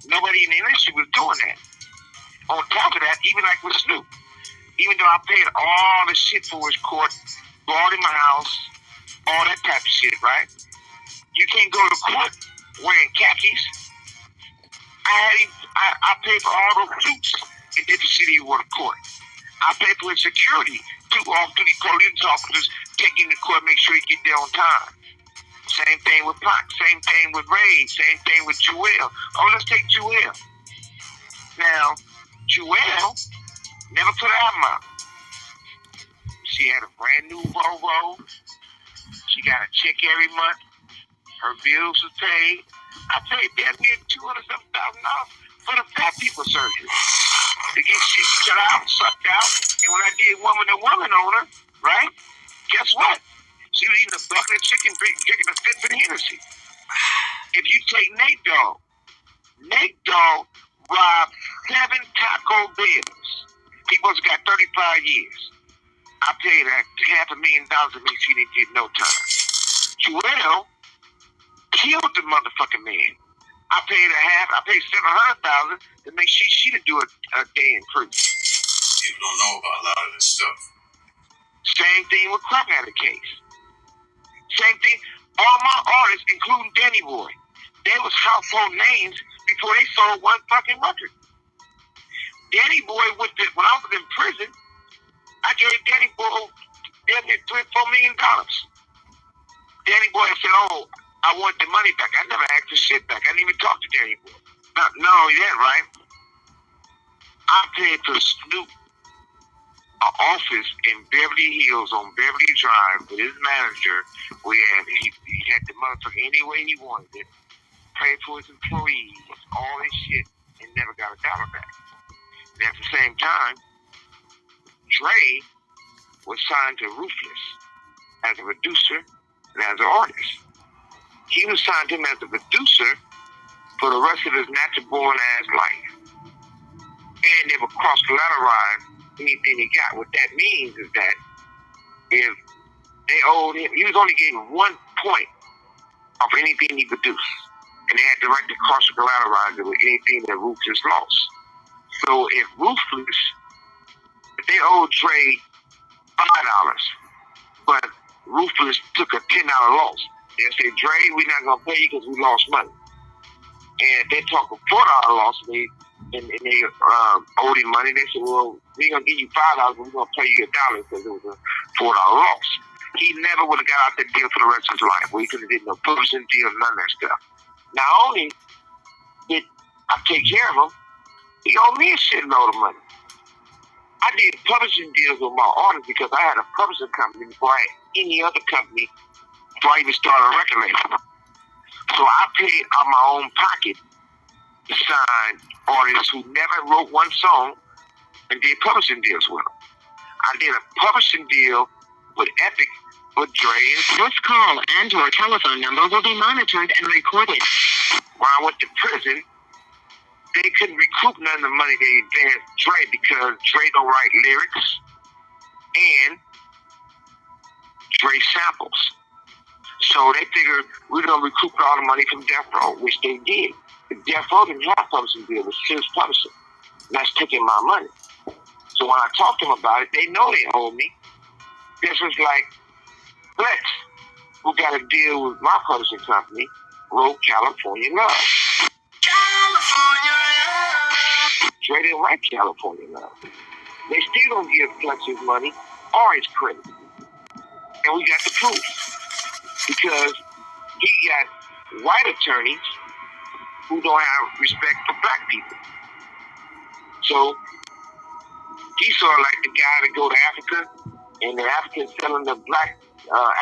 Nobody in the industry was doing that. On top of that, even like with Snoop, even though I paid all the shit for his court, bought in my house, all that type of shit, right? You can't go to court wearing khakis. I paid for all those suits in different cities who were to court. I paid for his security to these police officers taking the court, make sure he get there on time. Same thing with Pac, same thing with Ray, same thing with Jewel. Oh, let's take Jewel. Now, Jewel never put an album out. She had a brand new Volvo. She got a check every month. Her bills was paid. I paid damn near $200,000 for the fat people surgery. To get shit cut out, sucked out. And when I did woman to woman on her, right? Guess what? She was eating a bucket of chicken, drinking a fifth of Hennessy. If you take Nate Dogg robbed 7 Taco Bells. He must have got 35 years. I paid $500,000 to me. She didn't get no time. Jewel killed the motherfucking man. I paid $700,000 to make sure she didn't do a day in prison. People don't know about a lot of this stuff. Same thing with Crack had a case. Same thing. All my artists, including Danny Boy, they was household names before they sold one fucking record. Danny Boy when I was in prison, I gave Danny Boy $3 or $4 million. Danny Boy said, "Oh, I want the money back." I never asked for shit back. I didn't even talk to Danny Boy. Not only that, right? I paid for Snoop an office in Beverly Hills on Beverly Drive with his manager. He had the motherfucker any way he wanted it. Paid for his employees, all this shit, and never got a dollar back. And at the same time, Dre was signed to Ruthless as a producer and as an artist. He was signed to him as a producer for the rest of his natural born ass life. And they were cross-collateralized anything he got. What that means is that if they owed him, he was only getting 1 point of anything he produced. And they had the right to cross-collateralize it with anything that Ruthless lost. So if they owed Dre $5, but Ruthless took a $10 loss, they said, "Dre, we're not going to pay you because we lost money." And if they talk a $4 loss, and they owed him money, they said, "Well, we're going to give you $5, but we're going to pay you $1 because it was a $4 loss." He never would have got out that deal for the rest of his life. Well, he could have did no publishing deal, none of that stuff. Not only did I take care of him, he owed me a shitload of money. I did publishing deals with my artists because I had a publishing company before I had any other company before I even started a record label. So I paid out my own pocket to sign artists who never wrote one song and did publishing deals with them. I did a publishing deal with Epic with Dre. This call and your telephone number will be monitored and recorded. When I went to prison, they couldn't recoup none of the money they advanced Dre because Dre don't write lyrics and Dre samples. So they figured we were going to recoup all the money from Death Row, which they did. But Death Row didn't have a publishing deal with Suge Publishing. And that's taking my money. So when I talked to them about it, they know they owe me. This was like Flex, who got a deal with my publishing company, wrote California Love. California Love. Dre didn't write California Love. They still don't give Flex his money or his credit. And we got the proof. Because he got white attorneys who don't have respect for black people. So he sort of like the guy that go to Africa and the Africans selling the black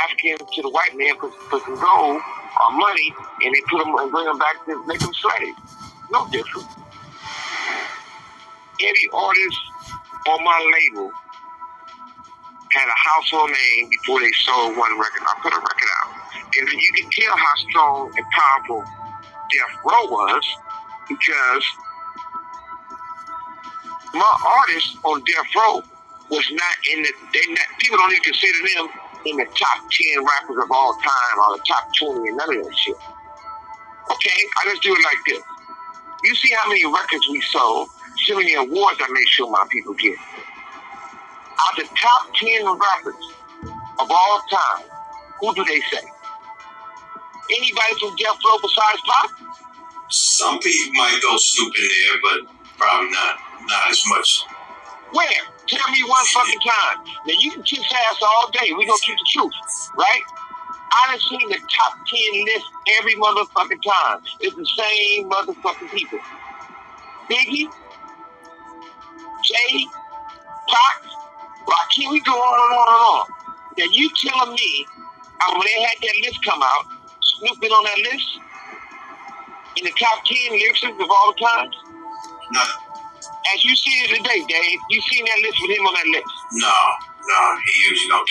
Africans to the white man for some gold or money, and they put them and bring them back to make them slaves. No different. Every artist on my label had a household name before they sold one record. I put a record out. And you can tell how strong and powerful Death Row was because my artists on Death Row was not in the, people don't even consider them in the top 10 rappers of all time or the top 20 and none of that shit. Okay, I just do it like this. You see how many records we sold, so many awards I made sure my people get. Out the top 10 rappers of all time, who do they say? Anybody from Death Row besides Pop? Some people might go Snoop in there, but probably not as much. Where? Tell me one fucking time. Now you can kiss ass all day. We gonna keep the truth, right? I done seen the top 10 list every motherfucking time. It's the same motherfucking people. Biggie, Jay, Pac, Rakim, we go on and on and on. Now you telling me, when they had that list come out, Snoop been on that list? In the top 10 lyricists of all time? No. As you see it today, Dave, you seen that list with him on that list? No, he usually don't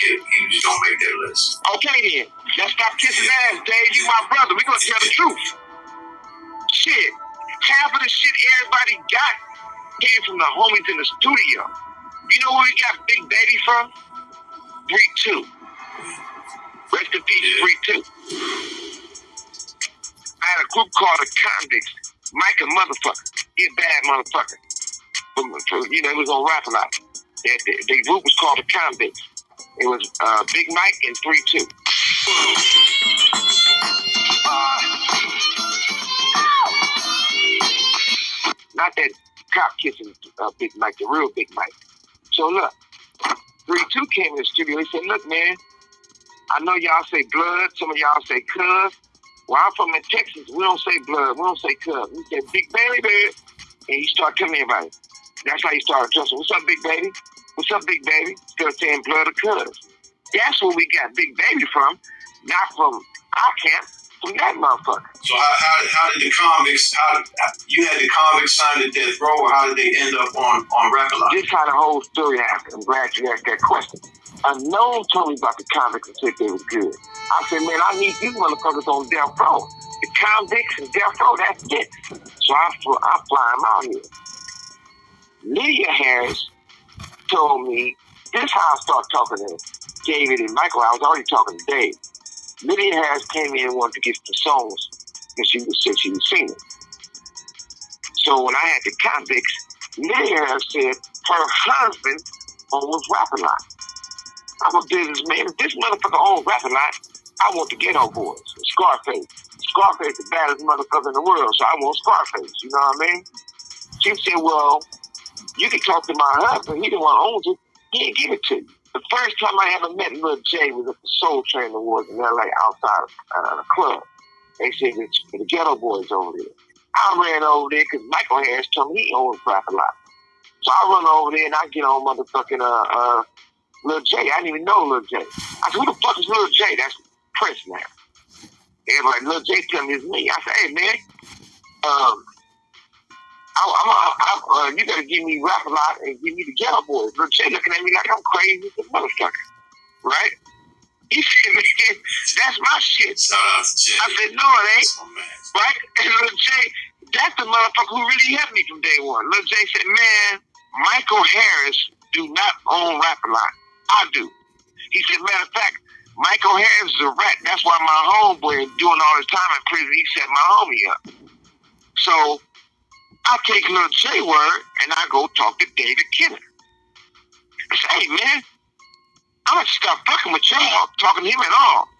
make that list. Okay then, let's stop kissing ass, Dave. You my brother. We gonna tell the truth. Shit, half of the shit everybody got came from the homies in the studio. You know where we got Big Baby from? 3-2. Rest in peace, 3-2. I had a group called the Convicts. Mike a motherfucker. He a bad motherfucker. You know, it was on Rap a lot. The group was called the Convicts. It was Big Mike and 3-2. Not that cop kissing Big Mike, the real Big Mike. So look, 3-2 came in the studio. He said, look, man, I know y'all say blood. Some of y'all say cuz. Well, I'm from Texas. We don't say blood. We don't say cuz. We say Big Baby. And he started telling me about it. That's how he started addressing. What's up, Big Baby? What's up, Big Baby? Still saying blood or cuz. That's where we got Big Baby from. Not from our camp. From that motherfucker. So how did the convicts, you had the convicts signed to Death Row, or how did they end up on Rap-A-Lot? This is how the whole story happened. I'm glad you asked that question. Unknown told me about the convicts and said they was good. I said, man, I need these motherfuckers on Death Row. The convicts and Death Row, that's it. So I fly them out here. Lydia Harris told me, this is how I started talking to David and Michael. I was already talking to Dave. Lydia Harris came in and wanted to get some songs because she was singing. So when I had the convicts, Lydia Harris said her husband owns Rap-A-Lot. I'm a businessman. If this motherfucker owns Rap-A-Lot, I want the Ghetto Boys, Scarface. Scarface the baddest motherfucker in the world, so I want Scarface. You know what I mean? She said, well, you can talk to my husband. He the one who owns it. He ain't give it to you. The first time I ever met Lil J was at the Soul Train Awards in LA outside of the club. They said, the Ghetto Boys over there. I ran over there because Michael Harris told me he owns Rap-A-Lot. So I run over there and I get on motherfucking Lil J. I didn't even know Lil J. I said, who the fuck is Lil J? That's Prince now. Everybody, Lil J telling me it's me. I said, hey man, you gotta give me Rap-A-Lot and give me the Ghetto Boys. Lil J looking at me like I'm crazy as a motherfucker. Right? He said, man, that's my shit. I said, no, it ain't. Right? And Lil J, that's the motherfucker who really helped me from day one. Lil J said, man, Michael Harris do not own Rap-A-Lot. I do. He said, matter of fact, Michael Harris is a rat. That's why my homeboy doing all his time in prison, he set my homie up. So I take Lil J word and I go talk to David Kenner. I say, hey man, I'm gonna stop fucking with y'all, talking to him at all.